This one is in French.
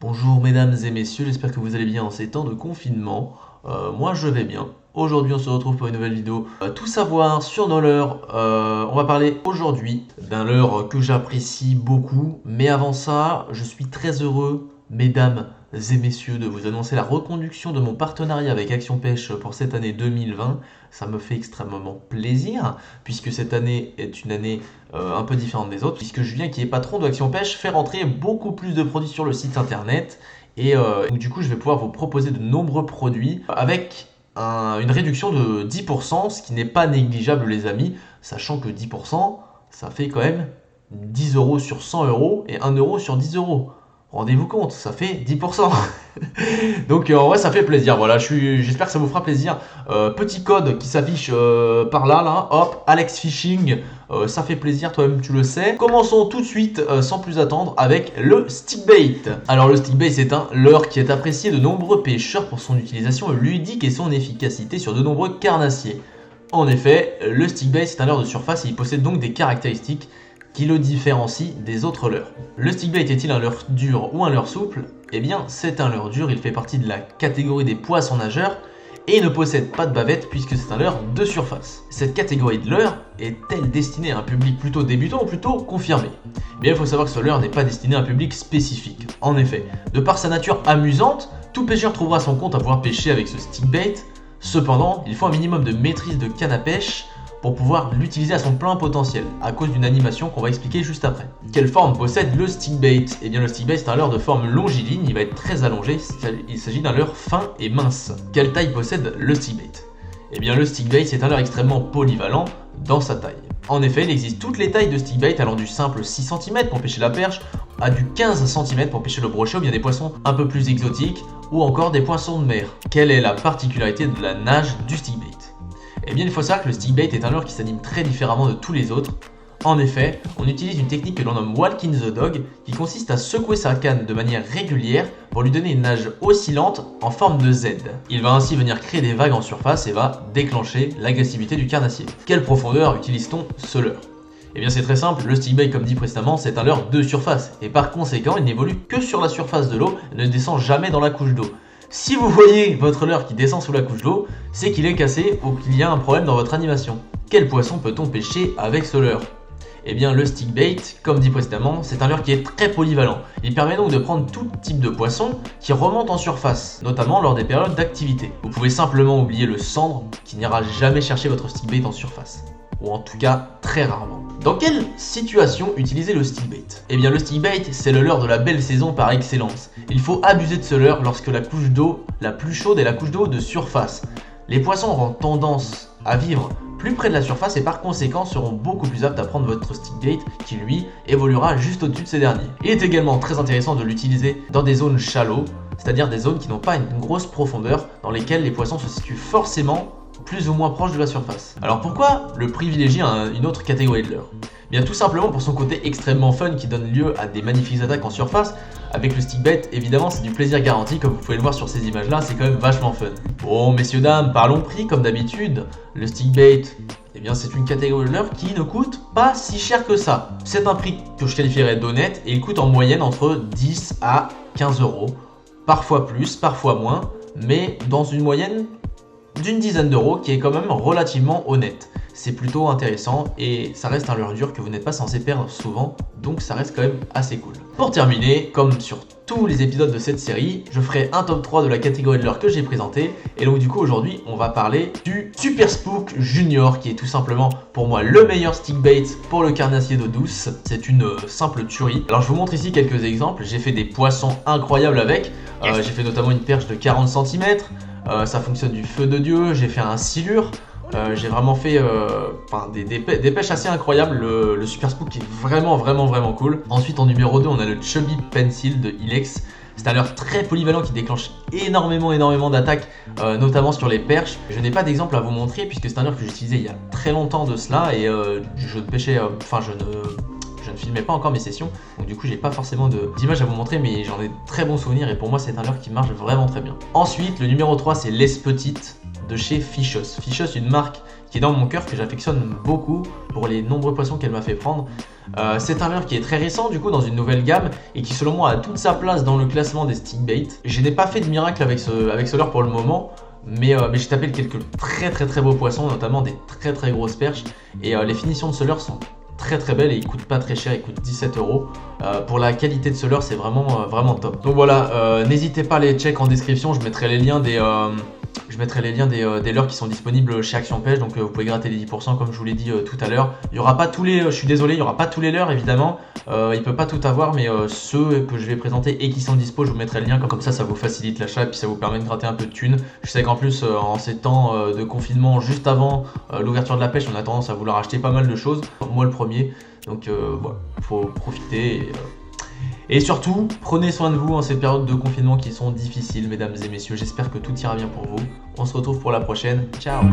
Bonjour mesdames et messieurs, j'espère que vous allez bien en ces temps de confinement. Moi je vais bien. Aujourd'hui on se retrouve pour une nouvelle vidéo. Tout savoir sur nos leurres. On va parler aujourd'hui d'un leurre que j'apprécie beaucoup. Mais avant ça, je suis très heureux, mesdames et messieurs, de vous annoncer la reconduction de mon partenariat avec Action Pêche pour cette année 2020. Ça me fait extrêmement plaisir, puisque cette année est une année un peu différente des autres, puisque Julien, qui est patron de Action Pêche, fait rentrer beaucoup plus de produits sur le site internet. Et donc, du coup, je vais pouvoir vous proposer de nombreux produits avec une réduction de 10%, ce qui n'est pas négligeable, les amis, sachant que 10%, ça fait quand même 10 euros sur 100 euros et 1 euro sur 10 euros. Rendez-vous compte, ça fait 10%. Donc en vrai ça fait plaisir, voilà, j'espère que ça vous fera plaisir. Petit code qui s'affiche par là, hop, Alex Fishing, ça fait plaisir, toi-même tu le sais. Commençons tout de suite, sans plus attendre, avec le stickbait. Alors le stickbait, c'est un leurre qui est apprécié de nombreux pêcheurs pour son utilisation ludique et son efficacité sur de nombreux carnassiers. En effet, le stickbait c'est un leurre de surface et il possède donc des caractéristiques qui le différencie des autres leurres. Le stickbait est-il un leurre dur ou un leurre souple? Eh bien, c'est un leurre dur, il fait partie de la catégorie des poissons nageurs et ne possède pas de bavette puisque c'est un leurre de surface. Cette catégorie de leurre est-elle destinée à un public plutôt débutant ou plutôt confirmé? Eh bien, il faut savoir que ce leurre n'est pas destiné à un public spécifique. En effet, de par sa nature amusante, tout pêcheur trouvera son compte à pouvoir pêcher avec ce stickbait. Cependant, il faut un minimum de maîtrise de canne à pêche pour pouvoir l'utiliser à son plein potentiel, à cause d'une animation qu'on va expliquer juste après. Quelle forme possède le stickbait? Eh bien le stickbait c'est un leurre de forme longiligne, il va être très allongé, il s'agit d'un leurre fin et mince. Quelle taille possède le stickbait? Eh bien le stickbait c'est un leurre extrêmement polyvalent dans sa taille. En effet, il existe toutes les tailles de stickbait allant du simple 6 cm pour pêcher la perche à du 15 cm pour pêcher le brochet ou bien des poissons un peu plus exotiques ou encore des poissons de mer. Quelle est la particularité de la nage du stickbait? Eh bien, il faut savoir que le stickbait est un leurre qui s'anime très différemment de tous les autres. En effet, on utilise une technique que l'on nomme walking the dog, qui consiste à secouer sa canne de manière régulière pour lui donner une nage oscillante en forme de Z. Il va ainsi venir créer des vagues en surface et va déclencher l'agressivité du carnassier. Quelle profondeur utilise-t-on ce leurre? Eh bien c'est très simple, le stickbait comme dit précédemment c'est un leurre de surface et par conséquent il n'évolue que sur la surface de l'eau et ne descend jamais dans la couche d'eau. Si vous voyez votre leurre qui descend sous la couche d'eau, c'est qu'il est cassé ou qu'il y a un problème dans votre animation. Quel poisson peut-on pêcher avec ce leurre? Eh bien le stickbait, comme dit précédemment, c'est un leurre qui est très polyvalent. Il permet donc de prendre tout type de poisson qui remonte en surface, notamment lors des périodes d'activité. Vous pouvez simplement oublier le cendre qui n'ira jamais chercher votre stickbait en surface. Ou en tout cas très rarement. Dans quelle situation utiliser le stickbait? Eh bien le stickbait c'est le leurre de la belle saison par excellence. Il faut abuser de ce leurre lorsque la couche d'eau la plus chaude est la couche d'eau de surface. Les poissons auront tendance à vivre plus près de la surface et par conséquent seront beaucoup plus aptes à prendre votre stickbait qui lui évoluera juste au-dessus de ces derniers. Il est également très intéressant de l'utiliser dans des zones shallow, c'est-à-dire des zones qui n'ont pas une grosse profondeur, dans lesquelles les poissons se situent forcément plus ou moins proche de la surface. Alors pourquoi le privilégier à une autre catégorie de leurre? Bien tout simplement pour son côté extrêmement fun qui donne lieu à des magnifiques attaques en surface. Avec le stickbait évidemment c'est du plaisir garanti, comme vous pouvez le voir sur ces images là, c'est quand même vachement fun. Bon messieurs dames, parlons prix comme d'habitude. Le stickbait, eh bien c'est une catégorie de leurre qui ne coûte pas si cher que ça. C'est un prix que je qualifierais d'honnête et il coûte en moyenne entre 10 à 15 euros. Parfois plus, parfois moins, mais dans une moyenne d'une dizaine d'euros qui est quand même relativement honnête. C'est plutôt intéressant et ça reste un leurre dur que vous n'êtes pas censé perdre souvent, donc ça reste quand même assez cool. Pour terminer, comme sur tous les épisodes de cette série, je ferai un top 3 de la catégorie de leurre que j'ai présenté et donc du coup aujourd'hui on va parler du Super Spook Junior qui est tout simplement pour moi le meilleur stickbait pour le carnassier d'eau douce. C'est une simple tuerie. Alors je vous montre ici quelques exemples, j'ai fait des poissons incroyables avec, j'ai fait notamment une perche de 40 cm. Ça fonctionne du feu de Dieu, j'ai fait un silure, j'ai vraiment fait des pêches assez incroyables. Le Super Spook est vraiment cool. Ensuite en numéro 2 on a le Chubby Pencil de Ilex. C'est un leurre très polyvalent qui déclenche énormément d'attaques, notamment sur les perches. Je n'ai pas d'exemple à vous montrer puisque c'est un leurre que j'utilisais il y a très longtemps de cela et je ne pêchais, je ne je ne filmais pas encore mes sessions, donc du coup j'ai pas forcément d'images à vous montrer, mais j'en ai très bons souvenirs et pour moi c'est un leurre qui marche vraiment très bien. Ensuite, le numéro 3 c'est Les Petites de chez Fichos. Fichos, une marque qui est dans mon cœur, que j'affectionne beaucoup pour les nombreux poissons qu'elle m'a fait prendre. C'est un leurre qui est très récent du coup dans une nouvelle gamme et qui selon moi a toute sa place dans le classement des stickbait. Je n'ai pas fait de miracle avec ce leurre pour le moment, mais j'ai tapé quelques très beaux poissons, notamment des très grosses perches, et les finitions de ce leurre sont très belles et il coûte pas très cher, il coûte 17 €. Pour la qualité de ce leurre, c'est vraiment top. Donc voilà, n'hésitez pas à les check en description, je mettrai les liens des leurres qui sont disponibles chez Action Pêche, donc vous pouvez gratter les 10% comme je vous l'ai dit tout à l'heure. Il n'y aura pas tous les, je suis désolé, il n'y aura pas tous les leurres évidemment, il ne peut pas tout avoir, mais ceux que je vais présenter et qui sont dispo, je vous mettrai le lien, comme ça vous facilite l'achat et puis ça vous permet de gratter un peu de thunes. Je sais qu'en plus en ces temps de confinement, juste avant l'ouverture de la pêche, on a tendance à vouloir acheter pas mal de choses, moi le premier, donc voilà, faut profiter. Et surtout, prenez soin de vous en ces périodes de confinement qui sont difficiles, mesdames et messieurs. J'espère que tout ira bien pour vous. On se retrouve pour la prochaine. Ciao!